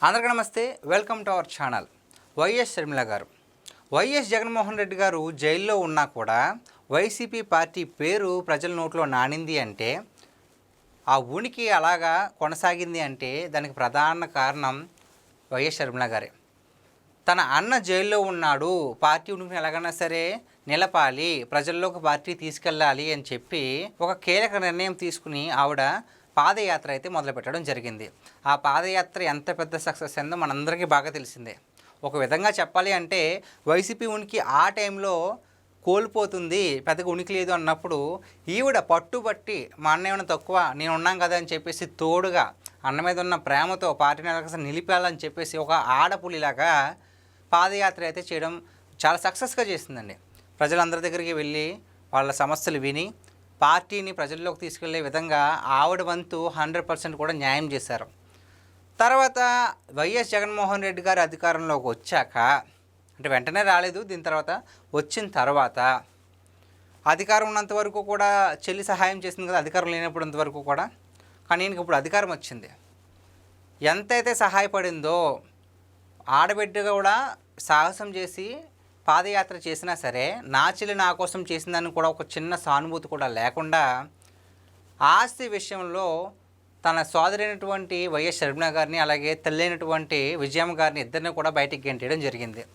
అందరికీ నమస్తే, welcome to our channel. YS Sharmila గారు, వైఎస్ జగన్మోహన్ రెడ్డి గారు జైల్లో ఉన్నా కూడా వైసీపీ పార్టీ పేరు ప్రజల నోట్లో నానింది అంటే, ఆ ఉనికి అలాగా కొనసాగింది అంటే దానికి ప్రధాన కారణం వైఎస్ షర్మిల గారే. తన అన్న జైల్లో ఉన్నాడు, పార్టీ ఉనికిని ఎలాగైనా సరే నిలపాలి, ప్రజల్లోకి పార్టీ తీసుకెళ్ళాలి అని చెప్పి ఒక కీలక నిర్ణయం తీసుకుని ఆవిడ పాదయాత్ర అయితే మొదలుపెట్టడం జరిగింది. ఆ పాదయాత్ర ఎంత పెద్ద సక్సెస్ అయిందో మనందరికీ బాగా తెలిసిందే. ఒక విధంగా చెప్పాలి అంటే వైసీపీ ఉనికి ఆ టైంలో కోల్పోతుంది, పెద్దగా ఉనికి లేదు అన్నప్పుడు ఈవిడ పట్టుబట్టి మా అన్న ఏమైనా తక్కువ, నేను ఉన్నాం కదా అని చెప్పేసి తోడుగా అన్న మీద ఉన్న ప్రేమతో పార్టీని ఎలాగ నిలిపేయాలని చెప్పేసి ఒక ఆడపులిలాగా పాదయాత్ర అయితే చేయడం చాలా సక్సెస్గా చేసిందండి. ప్రజలందరి దగ్గరికి వెళ్ళి వాళ్ళ సమస్యలు విని పార్టీని ప్రజల్లోకి తీసుకెళ్లే విధంగా ఆవిడ వంతు 100% కూడా న్యాయం చేశారు. తర్వాత వైఎస్ జగన్మోహన్ రెడ్డి గారు అధికారంలోకి వచ్చాక, అంటే వెంటనే రాలేదు, దీని తర్వాత వచ్చిన తర్వాత అధికారం ఉన్నంత వరకు కూడా చెల్లి సహాయం చేసింది కదా, అధికారం లేనప్పుడంత వరకు కూడా. కానీ ఈయనకి ఇప్పుడు అధికారం వచ్చింది, ఎంతైతే సహాయపడిందో ఆడబిడ్డగా కూడా సాహసం చేసి పాదయాత్ర చేసినా సరే నా చెల్లి నా కోసం చేసిందని కూడా ఒక చిన్న సానుభూతి కూడా లేకుండా ఆస్తి విషయంలో తన సోదరైనటువంటి వైఎస్ షర్మిల గారిని అలాగే తల్లైనటువంటి విజయమ్మ గారిని ఇద్దరిని కూడా బయటికి గెంటేయడం జరిగింది.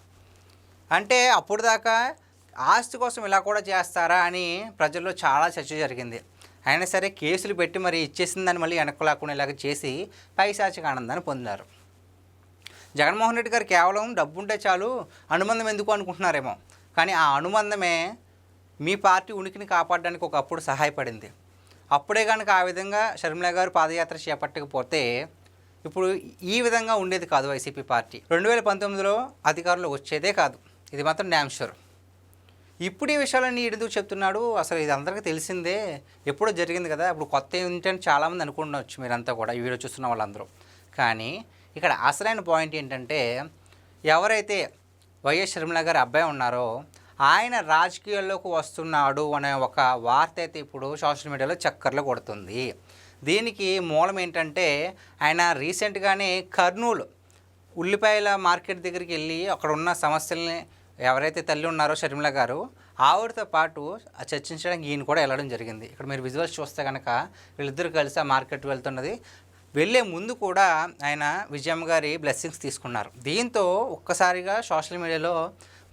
అంటే అప్పుడు దాకా ఆస్తి కోసం ఇలా కూడా చేస్తారా అని ప్రజల్లో చాలా చర్చ జరిగింది. అయినా సరే కేసులు పెట్టి మరి ఇచ్చేసిందని మళ్ళీ వెనక్కు లాక్కునే ఇలాగ చేసి పైశాచిక ఆనందాన్ని పొందారు. జగన్మోహన్ రెడ్డి గారు కేవలం డబ్బు ఉంటే చాలు, అనుబంధం ఎందుకు అనుకుంటున్నారేమో, కానీ ఆ అనుబంధమే మీ పార్టీ ఉనికిని కాపాడడానికి ఒకప్పుడు సహాయపడింది. అప్పుడే కనుక ఆ విధంగా షర్మిల గారు పాదయాత్ర చేపట్టకపోతే ఇప్పుడు ఈ విధంగా ఉండేది కాదు వైసీపీ పార్టీ. 2019లో అధికారంలో వచ్చేదే కాదు, ఇది మాత్రం డ్యామ్ షూర్. ఇప్పుడు ఈ విషయాలన్నీ ఎందుకు చెప్తున్నాడు, అసలు ఇది అందరికీ తెలిసిందే, ఎప్పుడో జరిగింది కదా, ఇప్పుడు కొత్త ఏంటంటే చాలామంది అనుకుండవచ్చు మీరంతా కూడా, ఈ వీడియో చూస్తున్న వాళ్ళందరూ. కానీ ఇక్కడ అసలైన పాయింట్ ఏంటంటే, ఎవరైతే వైఎస్ షర్మిల గారి అబ్బాయి ఉన్నారో ఆయన రాజకీయాల్లోకి వస్తున్నాడు అనే ఒక వార్త అయితే ఇప్పుడు సోషల్ మీడియాలో చక్కర్లు కొడుతుంది. దీనికి మూలం ఏంటంటే, ఆయన రీసెంట్గానే కర్నూలు ఉల్లిపాయల మార్కెట్ దగ్గరికి వెళ్ళి అక్కడ ఉన్న సమస్యల్ని ఎవరైతే తల్లి ఉన్నారో షర్మిల గారు ఆవిడతో పాటు చర్చించడానికి ఈయన కూడా వెళ్ళడం జరిగింది. ఇక్కడ మీరు విజువల్స్ చూస్తే కనుక వీళ్ళిద్దరు కలిసి ఆ మార్కెట్ వెళ్తున్నది. వెళ్ళే ముందు కూడా ఆయన విజయమ్మ గారి బ్లెస్సింగ్స్ తీసుకున్నారు. దీంతో ఒక్కసారిగా సోషల్ మీడియాలో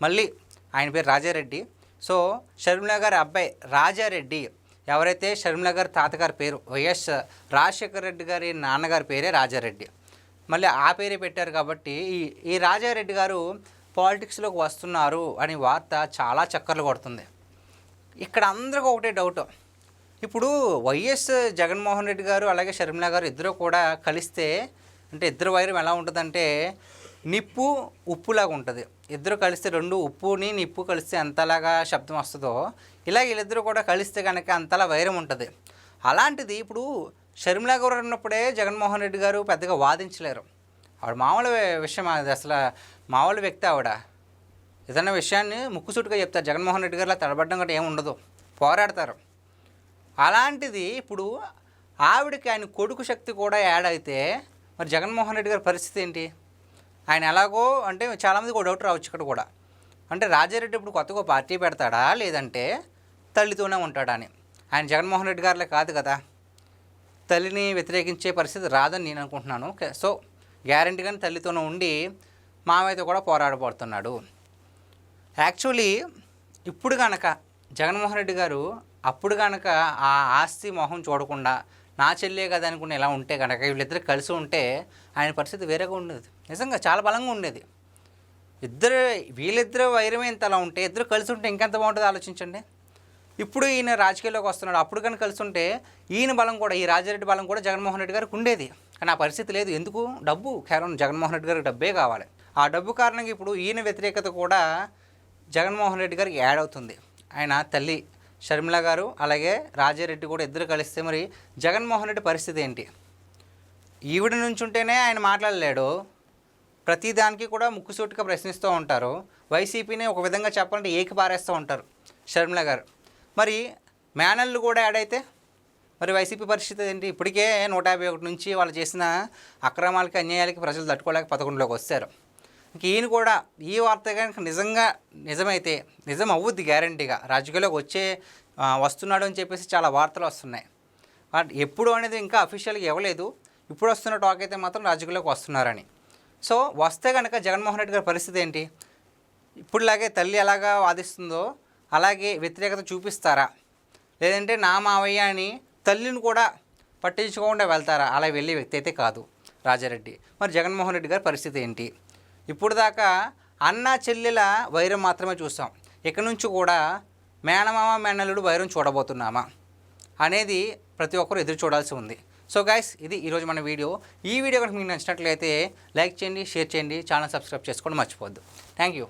మళ్ళీ ఆయన పేరు రాజారెడ్డి, సో షర్మిల గారి అబ్బాయి రాజారెడ్డి, ఎవరైతే షర్మిల గారి తాతగారి పేరు వైఎస్ రాజశేఖర రెడ్డి గారి నాన్నగారి పేరే రాజారెడ్డి, మళ్ళీ ఆ పేరే పెట్టారు కాబట్టి ఈ రాజారెడ్డి గారు పాలిటిక్స్లోకి వస్తున్నారు అని వార్త చాలా చక్కర్లు కొడుతుంది. ఇక్కడ అందరికీ ఒకటే డౌట్, ఇప్పుడు వైఎస్ జగన్మోహన్ రెడ్డి గారు అలాగే షర్మిల గారు ఇద్దరు కూడా కలిస్తే, అంటే ఇద్దరు వైరం ఎలా ఉంటుందంటే నిప్పు ఉప్పులాగా ఉంటుంది. ఇద్దరు కలిస్తే రెండు ఉప్పుని నిప్పు కలిస్తే ఎంతలాగా శబ్దం వస్తుందో ఇలా వీళ్ళిద్దరూ కూడా కలిస్తే కనుక అంతలా వైరం ఉంటుంది. అలాంటిది ఇప్పుడు షర్మిల గారు ఉన్నప్పుడే జగన్మోహన్ రెడ్డి గారు పెద్దగా వాదించలేరు. ఆవిడ మామూలు విషయం, అది అసలు మామూలు వ్యక్తి. ఆవిడ ఏదైనా విషయాన్ని ముక్కుసూటిగా చెప్తారు. జగన్మోహన్ రెడ్డి గారు అలా తడబడ్డం గట్రా ఏమి ఉండదు, పోరాడతారు. అలాంటిది ఇప్పుడు ఆవిడకి ఆయన కొడుకు శక్తి కూడా యాడ్ అయితే మరి జగన్మోహన్ రెడ్డి గారి పరిస్థితి ఏంటి? ఆయన ఎలాగో అంటే చాలామందికి ఒక డౌట్ రావచ్చు ఇక్కడ కూడా, అంటే రాజారెడ్డి ఇప్పుడు కొత్తగా పార్టీ పెడతాడా లేదంటే తల్లితోనే ఉంటాడా అని. ఆయన జగన్మోహన్ రెడ్డి గారిలో కాదు కదా, తల్లిని వ్యతిరేకించే పరిస్థితి రాదని నేను అనుకుంటున్నాను. సో గ్యారంటీగానే తల్లితోనే ఉండి మామయ్యతో కూడా పోరాడబడుతున్నాడు. యాక్చువల్లీ ఇప్పుడు కనుక జగన్మోహన్ రెడ్డి గారు అప్పుడు కనుక ఆ ఆస్తి మొహం చూడకుండా నా చెల్లే కదా అనుకుని ఇలా ఉంటే కనుక వీళ్ళిద్దరు కలిసి ఉంటే ఆయన పరిస్థితి వేరేగా ఉండేది. నిజంగా చాలా బలంగా ఉండేది. వీళ్ళిద్దరు వైరమే ఇంత అలా ఉంటే ఇద్దరు కలిసి ఉంటే ఇంకెంత బాగుంటుందో ఆలోచించండి. ఇప్పుడు ఈయన రాజకీయాల్లోకి వస్తున్నాడు, అప్పుడు కనుక కలిసి ఉంటే ఈయన బలం కూడా, ఈ రాజారెడ్డి బలం కూడా జగన్మోహన్ రెడ్డి గారికి ఉండేది. కానీ ఆ పరిస్థితి లేదు. ఎందుకు? డబ్బు, కేవలం జగన్మోహన్ రెడ్డి గారికి డబ్బే కావాలి. ఆ డబ్బు కారణంగా ఇప్పుడు ఈయన వ్యతిరేకత కూడా జగన్మోహన్ రెడ్డి గారికి యాడ్ అవుతుంది. ఆయన తల్లి షర్మిల గారు అలాగే రాజారెడ్డి కూడా ఇద్దరు కలిస్తే మరి జగన్మోహన్ రెడ్డి పరిస్థితి ఏంటి? ఈవిడ నుంచి ఉంటేనే ఆయన మాట్లాడలేడు, ప్రతిదానికి కూడా ముక్కుసూటిగా ప్రశ్నిస్తూ ఉంటారు. వైసీపీని ఒక విధంగా చెప్పాలంటే ఏకి పారేస్తూ ఉంటారు షర్మిల గారు. మరి మేనల్లు కూడా యాడ్ అయితే మరి వైసీపీ పరిస్థితి ఏంటి? ఇప్పటికే 151 నుంచి వాళ్ళు చేసిన అక్రమాలకి అన్యాయాలకి ప్రజలు తట్టుకోలేక 11లోకి వచ్చారు. ఇంక ఈయన కూడా ఈ వార్త కనుక నిజంగా నిజమైతే నిజం అవ్వుద్ది గ్యారంటీగా. రాజకీయాల్లోకి వస్తున్నాడు అని చెప్పేసి చాలా వార్తలు వస్తున్నాయి. బట్ ఎప్పుడు అనేది ఇంకా అఫీషియల్గా ఇవ్వలేదు. ఇప్పుడు వస్తున్న టాక్ అయితే మాత్రం రాజకీయాల్లోకి వస్తున్నారని. సో వస్తే కనుక జగన్మోహన్ రెడ్డి గారి పరిస్థితి ఏంటి? ఇప్పుడులాగే తల్లి ఎలాగా వాదిస్తుందో అలాగే వ్యతిరేకత చూపిస్తారా? లేదంటే నా మావయ్య అని తల్లిని కూడా పట్టించుకోకుండా వెళ్తారా? అలా వెళ్ళే వ్యక్తి అయితే కాదు రాజారెడ్డి. మరి జగన్మోహన్ రెడ్డి గారి పరిస్థితి ఏంటి? ఇప్పుడు దాకా అన్న చెల్లెల వైరం మాత్రమే చూసాం. ఇక నుంచి కూడా మేనమామ మేనల్లుడు వైరం చూడబోతున్నామా అనేది ప్రతి ఒక్కరు ఎదురు చూడాల్సి ఉంది. సో గైస్, ఇది ఈరోజు మన వీడియో. ఈ వీడియో కనుక మీకు నచ్చినట్లయితే లైక్ చేయండి, షేర్ చేయండి, ఛానల్ సబ్స్క్రైబ్ చేసుకోవడం మర్చిపోవద్దు. Thank you.